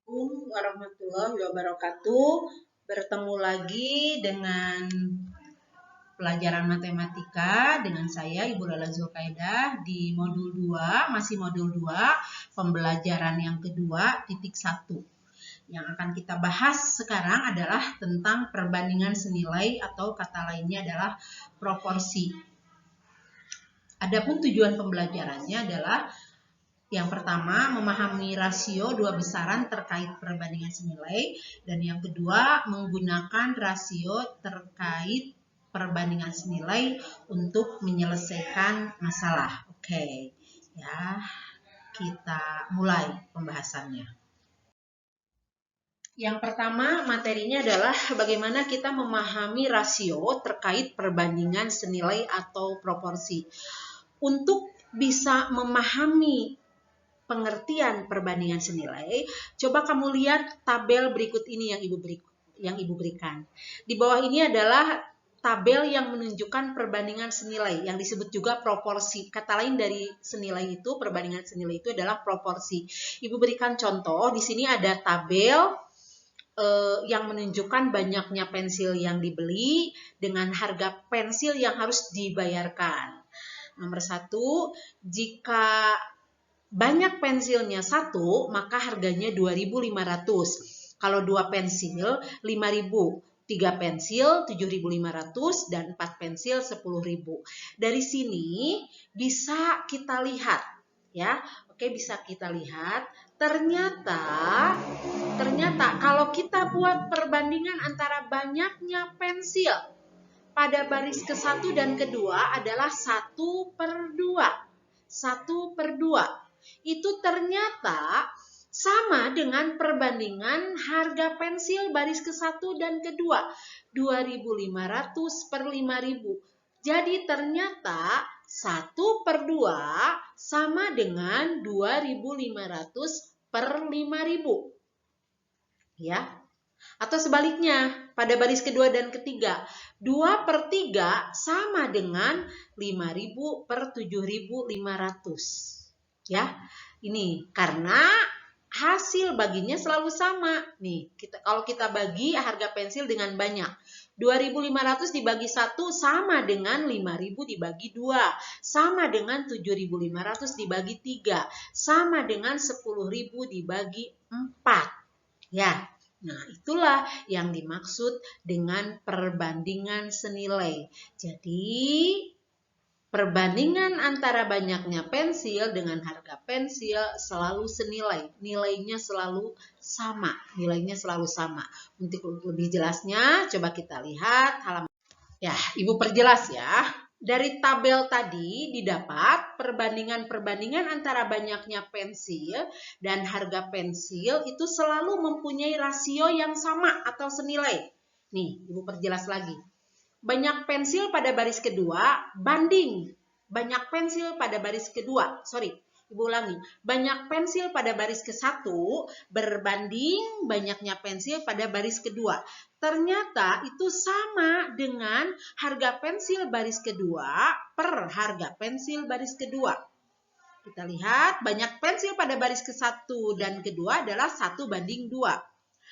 Assalamualaikum warahmatullahi wabarakatuh. Bertemu lagi dengan pelajaran matematika dengan saya Ibu Lala Zulkaidah di modul 2, masih modul 2, pembelajaran yang kedua, titik 1. Yang akan kita bahas sekarang adalah tentang perbandingan senilai atau kata lainnya adalah proporsi. Adapun tujuan pembelajarannya adalah yang pertama, memahami rasio dua besaran terkait perbandingan senilai. Dan yang kedua, menggunakan rasio terkait perbandingan senilai untuk menyelesaikan masalah. Oke, ya, kita mulai pembahasannya. Yang pertama, materinya adalah bagaimana kita memahami rasio terkait perbandingan senilai atau proporsi. Untuk bisa memahami pengertian perbandingan senilai, coba kamu lihat tabel berikut ini yang Ibu berikan. Di bawah ini adalah tabel yang menunjukkan perbandingan senilai, yang disebut juga proporsi. Kata lain dari senilai itu, perbandingan senilai itu adalah proporsi. Ibu berikan contoh, di sini ada tabel yang menunjukkan banyaknya pensil yang dibeli dengan harga pensil yang harus dibayarkan. Nomor 1, jika banyak pensilnya 1, maka harganya 2.500. Kalau 2 pensil, 5.000. 3 pensil, 7.500, dan 4 pensil, 10.000. Dari sini bisa kita lihat, ya. Oke, bisa kita lihat. Ternyata kalau kita buat perbandingan antara banyaknya pensil pada baris ke-1 dan kedua adalah 1/2. 1/2. Itu ternyata sama dengan perbandingan harga pensil baris ke-1 dan kedua, 2.500 per 5.000. Jadi ternyata 1/2 sama dengan 2.500 per 5.000. Ya. Atau sebaliknya, pada baris kedua dan ketiga, 2/3 sama dengan 5.000 per 7.500. Ya, ini karena hasil baginya selalu sama. Nih, kalau kita bagi harga pensil dengan banyak, 2.500 dibagi 1 sama dengan 5.000 dibagi 2, sama dengan 7.500 dibagi 3, sama dengan 10.000 dibagi 4. Ya. Nah, itulah yang dimaksud dengan perbandingan senilai. Jadi, perbandingan antara banyaknya pensil dengan harga pensil selalu senilai. Nilainya selalu sama. Untuk lebih jelasnya, coba kita lihat halaman. Ya, Ibu perjelas ya. Dari tabel tadi didapat perbandingan antara banyaknya pensil dan harga pensil itu selalu mempunyai rasio yang sama atau senilai. Nih, Ibu perjelas lagi. Banyak pensil pada baris kedua banding banyak pensil pada baris kedua. Ibu ulangi. Banyak pensil pada baris ke-1 berbanding banyaknya pensil pada baris kedua. Ternyata itu sama dengan harga pensil baris kedua per harga pensil baris kedua. Kita lihat banyak pensil pada baris ke-1 dan kedua adalah 1/2.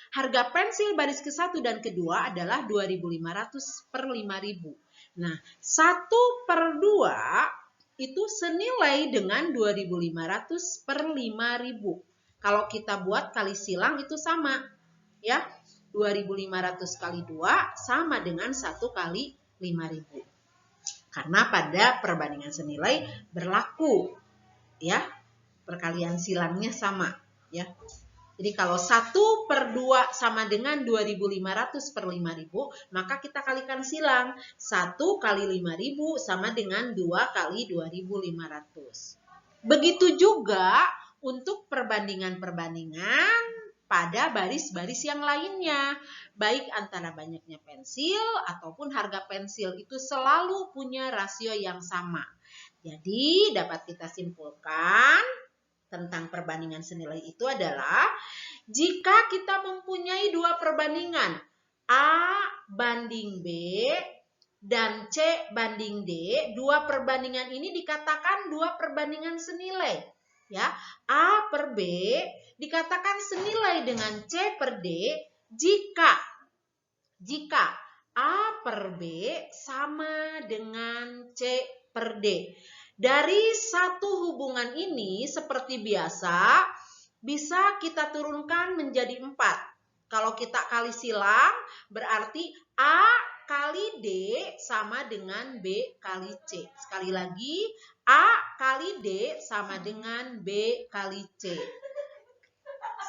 Harga pensil baris ke-1 dan kedua adalah 2.500 per 5.000. Nah, 1/2 itu senilai dengan 2.500 per 5.000. Kalau kita buat kali silang itu sama. Ya, 2.500 kali 2 sama dengan 1 kali 5.000. Karena pada perbandingan senilai berlaku, ya, perkalian silangnya sama. Ya. Jadi kalau 1/2 sama dengan 2.500 per 5.000, maka kita kalikan silang. 1 kali 5.000 sama dengan 2 kali 2.500. Begitu juga untuk perbandingan pada baris-baris yang lainnya. Baik antara banyaknya pensil ataupun harga pensil itu selalu punya rasio yang sama. Jadi dapat kita simpulkan tentang perbandingan senilai itu adalah jika kita mempunyai dua perbandingan A banding B dan C banding D, dua perbandingan ini dikatakan dua perbandingan senilai. Ya, A per B dikatakan senilai dengan C per D jika A per B sama dengan C per D. Dari satu hubungan ini seperti biasa bisa kita turunkan menjadi 4. Kalau kita kali silang berarti A kali D sama dengan B kali C. Sekali lagi, A kali D sama dengan B kali C.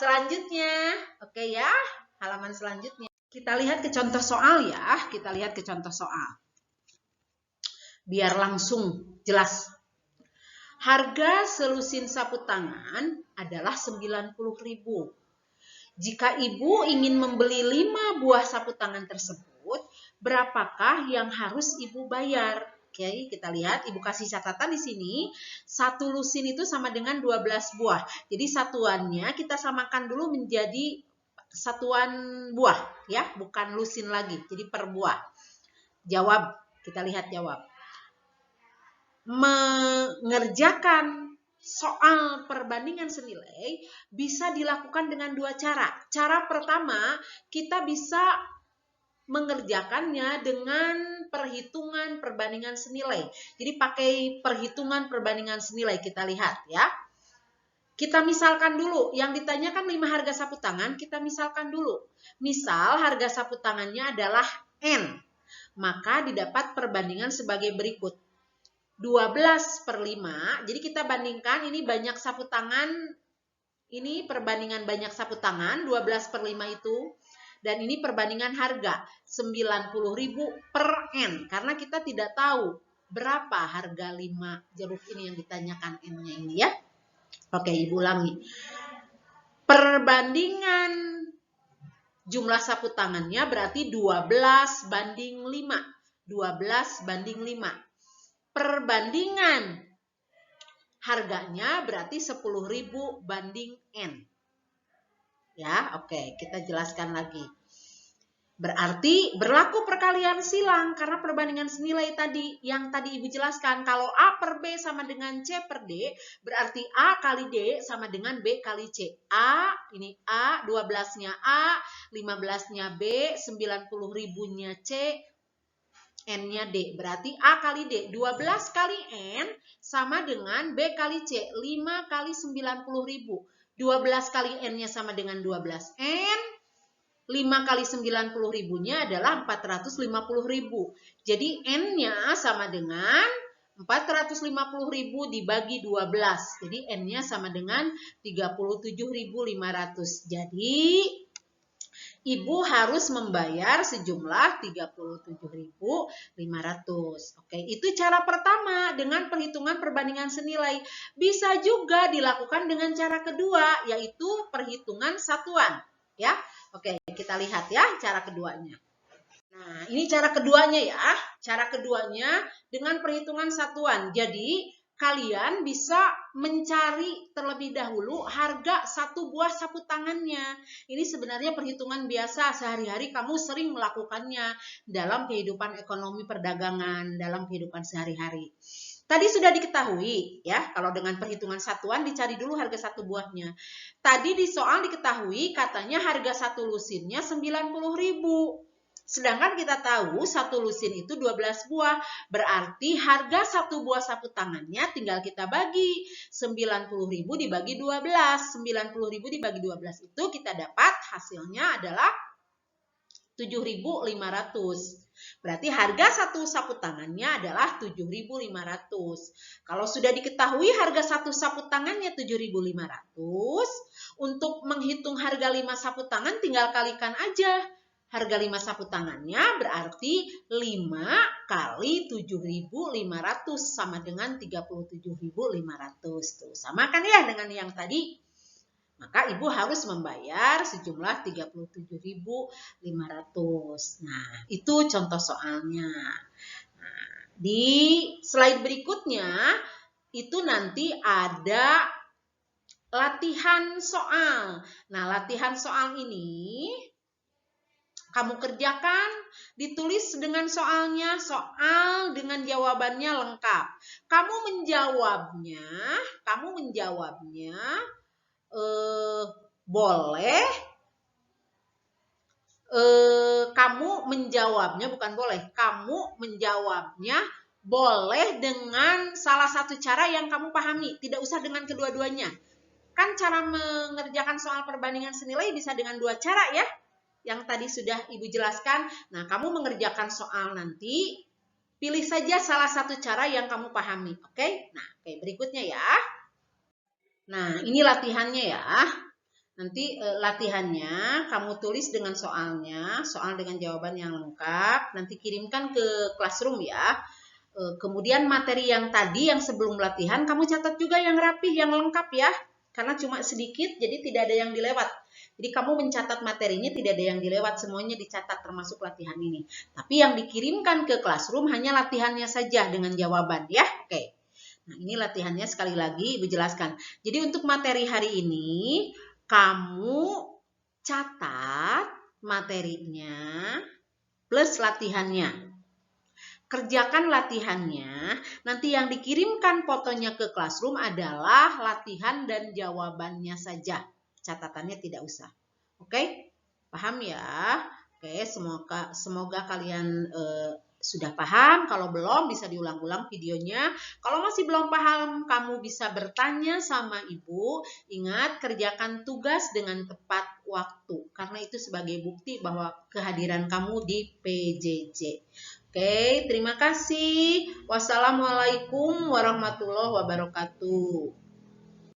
Selanjutnya, oke ya, halaman selanjutnya. Kita lihat ke contoh soal ya, kita lihat ke contoh soal. Biar langsung jelas. Harga selusin sapu tangan adalah 90.000. Jika ibu ingin membeli 5 buah sapu tangan tersebut, berapakah yang harus ibu bayar? Oke, kita lihat ibu kasih catatan di sini. Satu lusin itu sama dengan 12 buah. Jadi satuannya kita samakan dulu menjadi satuan buah ya, bukan lusin lagi. Jadi per buah. Jawab, kita lihat jawab. Mengerjakan soal perbandingan senilai bisa dilakukan dengan 2 cara. Cara pertama, kita bisa mengerjakannya dengan perhitungan perbandingan senilai. Jadi pakai perhitungan perbandingan senilai, kita lihat ya. Kita misalkan dulu, yang ditanyakan 5 harga sapu tangan, kita misalkan dulu. Misal harga sapu tangannya adalah N, maka didapat perbandingan sebagai berikut. 12 per 5, jadi kita bandingkan ini banyak sapu tangan, ini perbandingan banyak sapu tangan, 12 per 5 itu, dan ini perbandingan harga, 90.000 per N, karena kita tidak tahu berapa harga 5 jeruk ini yang ditanyakan N-nya ini ya. Oke, ibu ulangi. Perbandingan jumlah sapu tangannya berarti 12 banding 5. 12 banding 5. Perbandingan harganya berarti 10.000 banding N. Ya, oke, kita jelaskan lagi. Berarti berlaku perkalian silang karena perbandingan senilai tadi yang tadi ibu jelaskan. Kalau A per B sama dengan C per D, berarti A kali D sama dengan B kali C. A, ini A, 12-nya A, 15-nya B, 90.000-nya C, N-nya D. Berarti A kali D, 12 kali N sama dengan B kali C, 5 kali 90.000. 12 kali N-nya sama dengan 12 N. 5 kali 90.000-nya adalah 450.000. Jadi N-nya sama dengan 450.000 dibagi 12. Jadi N-nya sama dengan 37.500. Jadi ibu harus membayar sejumlah 37.500. Oke, itu cara pertama dengan perhitungan perbandingan senilai. Bisa juga dilakukan dengan cara kedua, yaitu perhitungan satuan. Ya, oke, kita lihat ya cara keduanya. Nah, ini cara keduanya ya. Cara keduanya dengan perhitungan satuan. Jadi, kalian bisa mencari terlebih dahulu harga satu buah sapu tangannya. Ini sebenarnya perhitungan biasa sehari-hari kamu sering melakukannya dalam kehidupan ekonomi perdagangan, dalam kehidupan sehari-hari. Tadi sudah diketahui ya, kalau dengan perhitungan satuan dicari dulu harga satu buahnya. Tadi di soal diketahui katanya harga satu lusinnya 90.000. Sedangkan kita tahu satu lusin itu 12 buah. Berarti harga satu buah sapu tangannya tinggal kita bagi. 90.000 dibagi 12. 90.000 dibagi 12 itu kita dapat hasilnya adalah 7.500. Berarti harga satu sapu tangannya adalah 7.500. Kalau sudah diketahui harga satu sapu tangannya 7.500, untuk menghitung harga 5 sapu tangan tinggal kalikan aja. Harga 5 sapu tangannya berarti 5 kali 7.500 sama dengan 37.500. Tuh, sama kan ya dengan yang tadi? Maka ibu harus membayar sejumlah 37.500. Nah, itu contoh soalnya. Nah, di slide berikutnya itu nanti ada latihan soal. Nah, latihan soal ini Kamu kerjakan, ditulis dengan soalnya, soal dengan jawabannya lengkap. Kamu menjawabnya boleh. Kamu menjawabnya boleh dengan salah satu cara yang kamu pahami, tidak usah dengan kedua-duanya. Kan cara mengerjakan soal perbandingan senilai bisa dengan dua cara ya, yang tadi sudah Ibu jelaskan. Nah, kamu mengerjakan soal nanti, pilih saja salah satu cara yang kamu pahami, oke? Nah, berikutnya ya. Nah, ini latihannya ya. Nanti latihannya kamu tulis dengan soalnya, soal dengan jawaban yang lengkap, nanti kirimkan ke Classroom ya. Kemudian materi yang tadi yang sebelum latihan kamu catat juga yang rapih, yang lengkap ya. Karena cuma sedikit jadi tidak ada yang dilewat. Jadi kamu mencatat materinya tidak ada yang dilewat, semuanya dicatat termasuk latihan ini. Tapi yang dikirimkan ke Classroom hanya latihannya saja dengan jawaban ya. Oke. Nah, ini latihannya sekali lagi Ibu jelaskan. Jadi untuk materi hari ini kamu catat materinya plus latihannya. Kerjakan latihannya, nanti yang dikirimkan fotonya ke Classroom adalah latihan dan jawabannya saja. Catatannya tidak usah. Oke? Paham ya? Oke, semoga kalian sudah paham. Kalau belum bisa diulang-ulang videonya. Kalau masih belum paham, kamu bisa bertanya sama Ibu. Ingat, kerjakan tugas dengan tepat waktu. Karena itu sebagai bukti bahwa kehadiran kamu di PJJ. Oke, terima kasih. Wassalamualaikum warahmatullahi wabarakatuh.